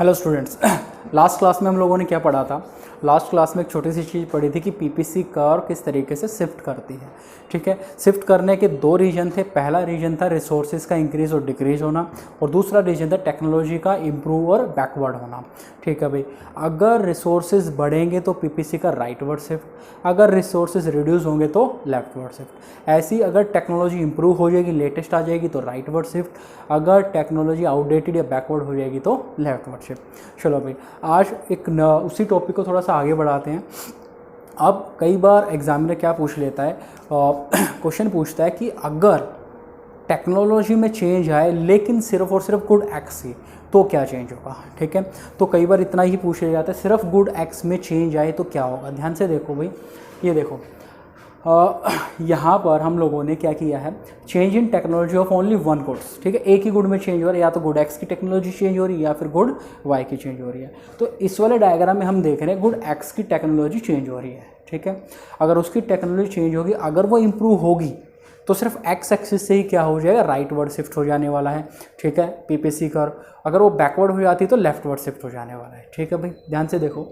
Hello students. Last class में हम लोगों ने क्या पढ़ा था? लास्ट क्लास में एक छोटी सी चीज़ पढ़ी थी कि पीपीसी कर्व किस तरीके से शिफ्ट करती है। ठीक है, शिफ्ट करने के दो रीजन थे। पहला रीजन था रिसोर्सेज का इंक्रीज और डिक्रीज होना, और दूसरा रीजन था टेक्नोलॉजी का इम्प्रूव और बैकवर्ड होना। ठीक है भाई, अगर रिसोर्सेज बढ़ेंगे तो पीपीसी का राइटवर्ड शिफ्ट, अगर रिसोर्सेज रिड्यूस होंगे तो लेफ्टवर्ड शिफ्ट। ऐसी अगर टेक्नोलॉजी इंप्रूव हो जाएगी, लेटेस्ट आ जाएगी तो राइटवर्ड शिफ्ट, अगर टेक्नोलॉजी आउटडेटेड या बैकवर्ड हो जाएगी तो लेफ्टवर्ड शिफ्ट। चलो भाई, आज एक उसी टॉपिक को थोड़ा सा आगे बढ़ाते हैं। अब कई बार एग्जामिनर क्या पूछ लेता है, क्वेश्चन पूछता है कि अगर टेक्नोलॉजी में चेंज आए लेकिन सिर्फ और सिर्फ गुड एक्स ही, तो क्या चेंज होगा। ठीक है, तो कई बार इतना ही पूछ लिया जाता है, सिर्फ गुड एक्स में चेंज आए तो क्या होगा। ध्यान से देखो भाई, ये देखो यहाँ पर हम लोगों ने क्या किया है, change in technology of only one goods. ठीक है, एक ही गुड में चेंज हो रहा है, या तो गुड एक्स की टेक्नोलॉजी चेंज हो रही है या फिर गुड वाई की चेंज हो रही है। तो इस वाले डायग्राम में हम देख रहे हैं गुड एक्स की टेक्नोलॉजी चेंज हो रही है। ठीक है, अगर उसकी टेक्नोलॉजी चेंज होगी, अगर वो इम्प्रूव होगी तो सिर्फ एक्स एक्सिस से ही क्या हो जाएगा, राइट वर्ड शिफ्ट हो जाने वाला है। ठीक है, पीपीसी कर्व अगर वो बैकवर्ड हो जाती है तो लेफ्ट वर्ड शिफ्ट हो जाने वाला है। ठीक है भाई, ध्यान से देखो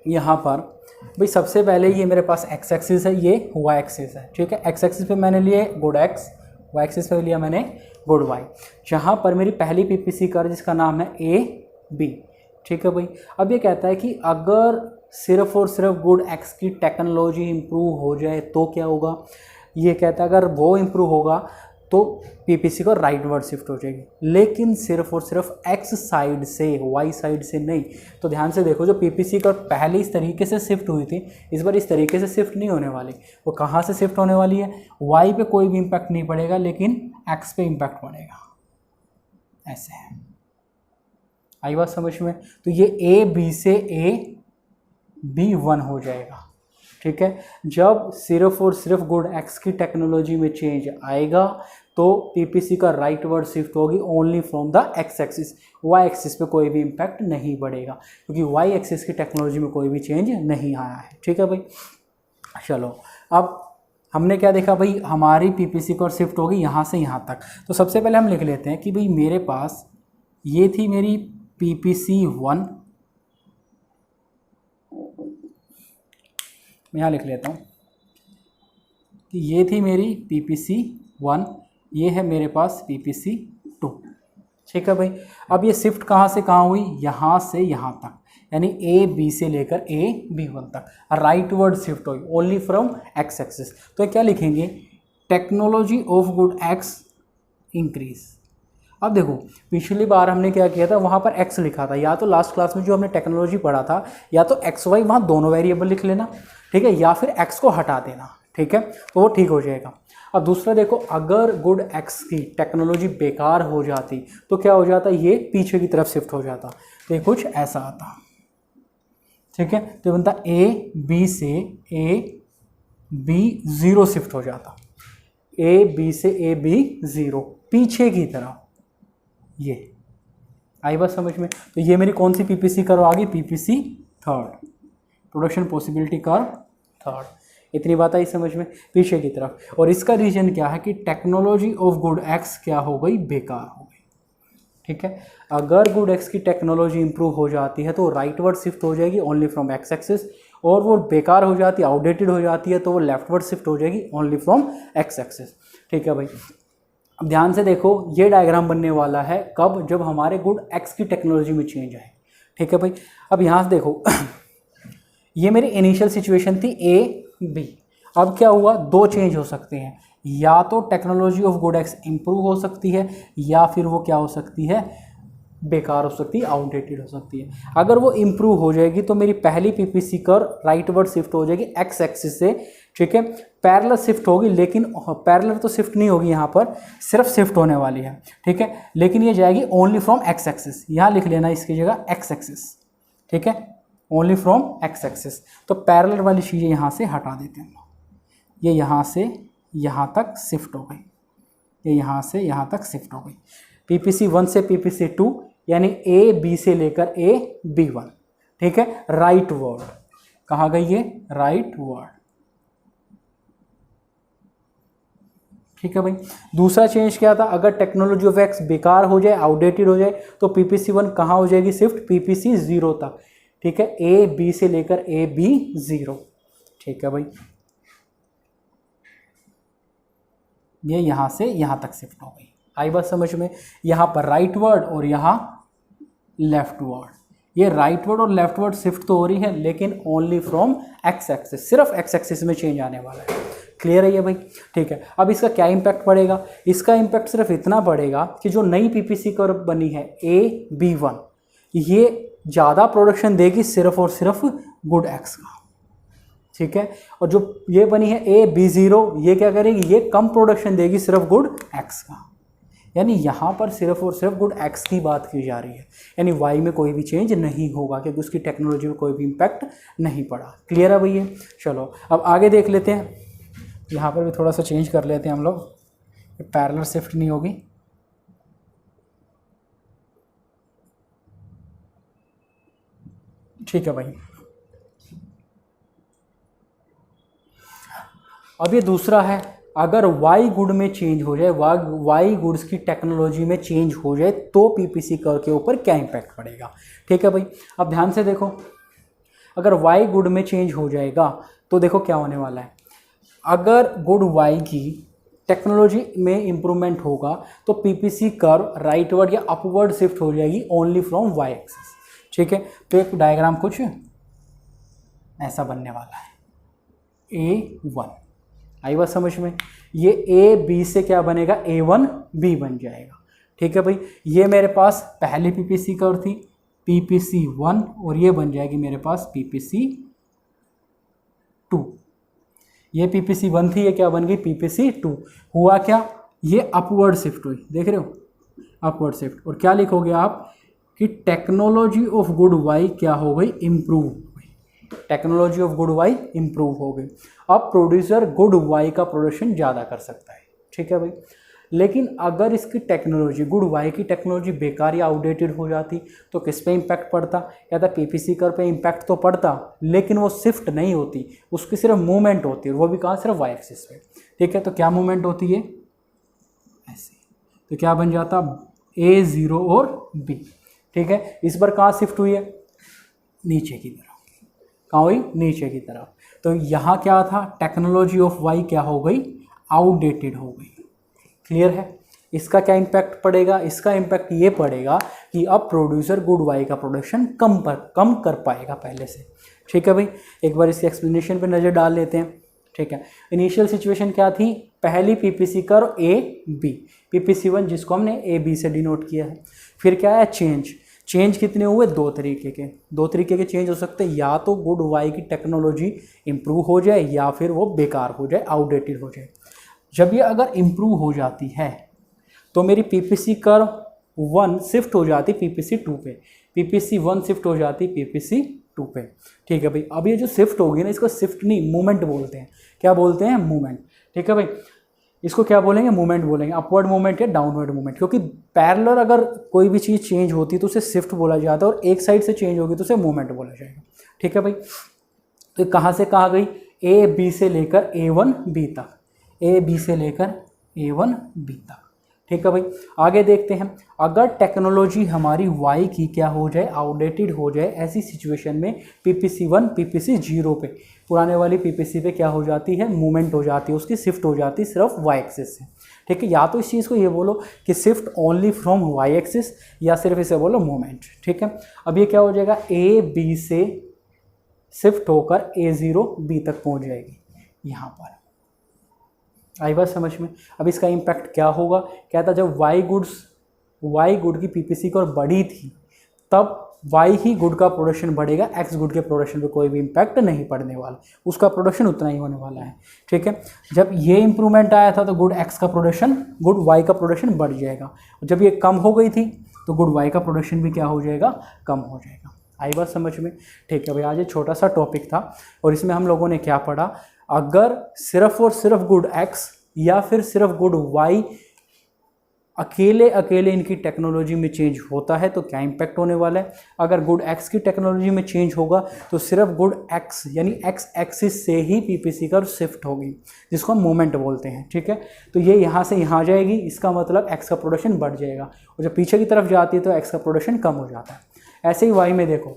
यहाँ पर भाई, सबसे पहले ये मेरे पास एक्स एक्सिस है, ये वाई एक्सिस है। ठीक है, एक्स एक्सिस पे मैंने लिए गुड एक्स, वाई एक्सिस पे लिया मैंने गुड वाई। जहाँ पर मेरी पहली पीपीसी कर्व जिसका नाम है ए बी। ठीक है भाई, अब ये कहता है कि अगर सिर्फ और सिर्फ गुड एक्स की टेक्नोलॉजी इंप्रूव हो जाए तो क्या होगा। ये कहता है अगर वो इंप्रूव होगा तो पीपीसी को राइट वर्ड शिफ्ट हो जाएगी, लेकिन सिर्फ और सिर्फ एक्स साइड से, वाई साइड से नहीं। तो ध्यान से देखो, जो पीपीसी का पहले इस तरीके से शिफ्ट हुई थी, इस बार इस तरीके से शिफ्ट नहीं होने वाली। वो कहाँ से शिफ्ट होने वाली है, वाई पे कोई भी इम्पैक्ट नहीं पड़ेगा, लेकिन एक्स पे इम्पैक्ट पड़ेगा। ऐसे है, आई बात समझ में। तो ये ए बी से ए बी वन हो जाएगा। ठीक है, जब सिर्फ और सिर्फ गुड एक्स की टेक्नोलॉजी में चेंज आएगा तो पीपीसी का राइट वर्ड शिफ्ट होगी only from the x axis. Y axis पे कोई भी इम्पैक्ट नहीं पड़ेगा, क्योंकि वाई एक्सिस की टेक्नोलॉजी में कोई भी चेंज नहीं आया है। ठीक है भाई, चलो अब हमने क्या देखा भाई, हमारी पीपीसी को शिफ्ट होगी यहाँ से यहाँ तक। तो सबसे पहले हम लिख लेते हैं कि भाई मेरे पास ये थी मेरी पीपीसी वन, मैं यहाँ लिख लेता हूँ कि ये थी मेरी पीपीसी वन, ये है मेरे पास पीपीसी टू। ठीक है भाई, अब ये शिफ्ट कहाँ से कहाँ हुई, यहाँ से यहाँ तक, यानी ए बी से लेकर ए बी वन तक राइट वर्ड शिफ्ट हुई ओनली फ्रॉम एक्स एक्सिस। तो क्या लिखेंगे, technology of good x increase. अब देखो, पिछली बार हमने क्या किया था, वहाँ पर एक्स लिखा था, या तो लास्ट क्लास में जो हमने टेक्नोलॉजी पढ़ा था, या तो एक्स वाई वहाँ दोनों वेरिएबल लिख लेना। ठीक है, या फिर एक्स को हटा देना। ठीक है, तो वो ठीक हो जाएगा। अब दूसरा देखो, अगर गुड एक्स की टेक्नोलॉजी बेकार हो जाती तो क्या हो जाता, ये पीछे की तरफ शिफ्ट हो जाता, तो ये कुछ ऐसा आता। ठीक है, तो ये बनता ए बी से ए बी ज़ीरो शिफ्ट हो जाता, ए बी से ए बी ज़ीरो पीछे की तरफ। ये आई बात समझ में। तो ये मेरी कौन सी पीपीसी कर्व आ गई, PPC third, production possibility curve third. इतनी बात आई समझ में, पीछे की तरफ। और इसका रीजन क्या है कि टेक्नोलॉजी ऑफ गुड एक्स क्या हो गई, बेकार हो गई। ठीक है, अगर गुड एक्स की टेक्नोलॉजी इंप्रूव हो जाती है तो राइटवर्ड शिफ्ट हो जाएगी ओनली फ्रॉम एक्स एक्सिस, और वो बेकार हो जाती है, आउटडेटेड हो जाती है, तो वो लेफ्टवर्ड शिफ्ट हो जाएगी ओनली फ्रॉम एक्स एक्सिस। ठीक है भाई, अब ध्यान से देखो, ये डायग्राम बनने वाला है कब, जब हमारे गुड एक्स की टेक्नोलॉजी में चेंज आए। ठीक है भाई, अब यहाँ से देखो ये मेरी इनिशियल सिचुएशन थी ए बी। अब क्या हुआ, दो चेंज हो सकते हैं, या तो technology of good x improve हो सकती है, या फिर वो क्या हो सकती है, बेकार हो सकती है, आउटडेटेड हो सकती है। अगर वो इंप्रूव हो जाएगी तो मेरी पहली पीपीसी कर्व राइटवर्ड शिफ्ट हो जाएगी एक्स एक्सिस से। ठीक है, पैरेलल शिफ्ट होगी, लेकिन पैरेलल तो शिफ्ट नहीं होगी, यहाँ पर सिर्फ शिफ्ट होने वाली है। ठीक है, लेकिन ये जाएगी ओनली फ्रॉम एक्स एक्सिस, यहाँ लिख लेना इसकी जगह एक्स एक्सिस। ठीक है, ओनली फ्रॉम एक्स एक्सिस। तो पैरेलल वाली चीज़ें यहाँ से हटा देते हैं, ये यहाँ से यहाँ तक शिफ्ट हो गई, ये यहाँ से यहाँ तक शिफ्ट हो गई। पीपीसी वन से पीपीसी टू, यानी ए बी से लेकर ए बी वन। ठीक है, राइट वर्ड कहाँ गई, ये राइट वर्ड। ठीक है भाई। दूसरा चेंज क्या था, अगर टेक्नोलॉजी ऑफ एक्स बेकार हो जाए, आउटडेटेड हो जाए, तो PPC1 कहाँ हो जाएगी शिफ्ट, PPC0 तक। ठीक है, AB से लेकर AB0। ठीक है भाई, ये यहाँ से यहाँ तक शिफ्ट हो गई। आई बात समझ में। यहाँ पर राइट वर्ड और यहाँ लेफ्ट वर्ड, ये राइट वर्ड और लेफ्ट वर्ड शिफ्ट तो हो रही है, लेकिन ओनली फ्रॉम एक्स एक्सिस, सिर्फ एक्स एक्सिस में चेंज आने वाला है। क्लियर है ये भाई। ठीक है, अब इसका क्या इम्पैक्ट पड़ेगा, इसका इम्पैक्ट सिर्फ इतना पड़ेगा कि जो नई PPC कर्व बनी है AB1, ये ज़्यादा प्रोडक्शन देगी सिर्फ और सिर्फ गुड एक्स का। ठीक है, और जो ये बनी है AB0, ये क्या करेगी, ये कम प्रोडक्शन देगी सिर्फ गुड एक्स का। यानी यहाँ पर सिर्फ और सिर्फ गुड एक्स की बात की जा रही है, यानी वाई में कोई भी चेंज नहीं होगा क्योंकि उसकी टेक्नोलॉजी में कोई भी इम्पैक्ट नहीं पड़ा। क्लियर है भैया। चलो अब आगे देख लेते हैं, यहाँ पर भी थोड़ा सा चेंज कर लेते हैं हम लोग, पैरेलल शिफ्ट नहीं होगी। ठीक है भाई, अब ये दूसरा है, अगर वाई गुड में चेंज हो जाए, वाई गुड्स की टेक्नोलॉजी में चेंज हो जाए, तो PPC कर्व के ऊपर क्या इम्पैक्ट पड़ेगा। ठीक है भाई, अब ध्यान से देखो, अगर वाई गुड में चेंज हो जाएगा तो देखो क्या होने वाला है। अगर गुड वाई की टेक्नोलॉजी में इम्प्रूवमेंट होगा तो PPC कर्व राइटवर्ड या अपवर्ड शिफ्ट हो जाएगी ओनली फ्रॉम वाई एक्सिस। ठीक है, तो एक डायग्राम कुछ ऐसा बनने वाला है, A1। आई बात समझ में। ये AB से क्या बनेगा, A1B बन जाएगा। ठीक है भाई, ये मेरे पास पहले PPC कर्व थी PPC1, और ये बन जाएगी मेरे पास PPC2। ये PPC1 थी, ये क्या बन गई PPC2। हुआ क्या, ये अपवर्ड शिफ्ट हुई, देख रहे हो, अपवर्ड शिफ्ट। और क्या लिखोगे आप कि टेक्नोलॉजी ऑफ गुड वाई क्या हो गई, improve. Technology of good y improve हो गई। अब प्रोड्यूसर गुड वाई का प्रोडक्शन ज़्यादा कर सकता है। ठीक है भाई, लेकिन अगर इसकी टेक्नोलॉजी, गुड वाई की टेक्नोलॉजी बेकार या आउटडेटेड हो जाती तो किस पे इम्पैक्ट पड़ता, या तो PPC कर्व पे इम्पैक्ट तो पड़ता, लेकिन वो शिफ्ट नहीं होती, उसकी सिर्फ मूवमेंट होती है, वो भी कहाँ, सिर्फ वाई एक्सिस पे। ठीक है, तो क्या मूवमेंट होती है, ऐसे, तो क्या बन जाता A0 और B। ठीक है, इस बार कहाँ शिफ्ट हुई है, नीचे की तरफ। कहाँ हुई, नीचे की तरफ। तो यहाँ क्या था, टेक्नोलॉजी ऑफ वाई क्या हो गई, आउटडेटेड हो गई। क्लियर है। इसका क्या इम्पैक्ट पड़ेगा, इसका इम्पैक्ट ये पड़ेगा कि अब प्रोड्यूसर गुड वाई का प्रोडक्शन कम कर पाएगा पहले से। ठीक है भाई, एक बार इसके एक्सप्लेनेशन पे नज़र डाल लेते हैं। ठीक है, इनिशियल सिचुएशन क्या थी, पहली PPC कर्व AB, PPC1 जिसको हमने AB से डिनोट किया है। फिर क्या है, चेंज कितने हुए, दो तरीके के चेंज हो सकते हैं, या तो गुड वाई की टेक्नोलॉजी इम्प्रूव हो जाए या फिर वो बेकार हो जाए, आउटडेटेड हो जाए। जब ये अगर इम्प्रूव हो जाती है तो मेरी PPC कर्व 1 शिफ्ट हो जाती PPC2 पे, PPC1 शिफ्ट हो जाती PPC2 पे। ठीक है भाई, अब ये जो शिफ्ट होगी ना, इसको शिफ्ट नहीं, मूवमेंट बोलते हैं। क्या बोलते हैं, मूवमेंट। ठीक है भाई, इसको क्या बोलेंगे, मूवमेंट बोलेंगे, अपवर्ड मूवमेंट या डाउनवर्ड मूवमेंट। क्योंकि पैरेलल अगर कोई भी चीज़ चेंज होती है तो उसे शिफ्ट बोला जाता है, और एक साइड से चेंज होगी तो उसे मूवमेंट बोला जाएगा। ठीक है भाई, तो कहाँ से कहाँ गई, AB से लेकर A1B तक, AB से लेकर A1B तक। ठीक है भाई, आगे देखते हैं, अगर टेक्नोलॉजी हमारी वाई की क्या हो जाए, आउटडेटेड हो जाए, ऐसी सिचुएशन में PPC1 PPC0 पे, पुराने वाली PPC पे क्या हो जाती है, मूवमेंट हो जाती है, उसकी शिफ्ट हो जाती है सिर्फ वाई एक्सिस से। ठीक है, या तो इस चीज़ को ये बोलो कि shift only from y axis, या सिर्फ इसे बोलो मूवमेंट। ठीक है, अब ये क्या हो जाएगा, AB से शिफ्ट होकर A0B तक पहुँच जाएगी यहाँ पर। आई बात समझ में। अब इसका इम्पैक्ट क्या होगा, क्या था, जब वाई गुड की PPC कर्व बढ़ी थी, तब वाई ही गुड का प्रोडक्शन बढ़ेगा, एक्स गुड के प्रोडक्शन पे कोई भी इम्पैक्ट नहीं पड़ने वाला, उसका प्रोडक्शन उतना ही होने वाला है। ठीक है, जब ये इंप्रूवमेंट आया था तो गुड एक्स का प्रोडक्शन, गुड वाई का प्रोडक्शन बढ़ जाएगा, जब ये कम हो गई थी तो गुड वाई का प्रोडक्शन भी क्या हो जाएगा, कम हो जाएगा। आई बात समझ में। ठीक है भाई, आज ये छोटा सा टॉपिक था और इसमें हम लोगों ने क्या पढ़ा, अगर सिर्फ और सिर्फ गुड एक्स या फिर सिर्फ गुड वाई अकेले अकेले इनकी टेक्नोलॉजी में चेंज होता है तो क्या इम्पैक्ट होने वाला है। अगर गुड एक्स की टेक्नोलॉजी में चेंज होगा तो सिर्फ गुड एक्स यानी एक्स एक्सिस से ही पीपीसी कर्व शिफ्ट होगी, जिसको हम मोमेंट बोलते हैं। ठीक है, तो ये यहाँ से यहाँ जाएगी, इसका मतलब एक्स का प्रोडक्शन बढ़ जाएगा, और जब पीछे की तरफ जाती है तो एक्स का प्रोडक्शन कम हो जाता है। ऐसे ही वाई में देखो,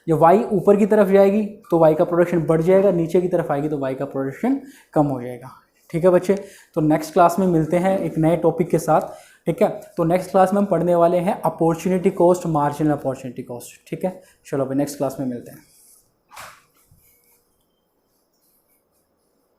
जब वाई ऊपर की तरफ जाएगी तो वाई का प्रोडक्शन बढ़ जाएगा, नीचे की तरफ आएगी तो वाई का प्रोडक्शन कम हो जाएगा। ठीक है बच्चे, तो नेक्स्ट क्लास में मिलते हैं एक नए टॉपिक के साथ। ठीक है, तो नेक्स्ट क्लास में हम पढ़ने वाले हैं opportunity cost, marginal opportunity cost. ठीक है, चलो भाई नेक्स्ट क्लास में मिलते हैं।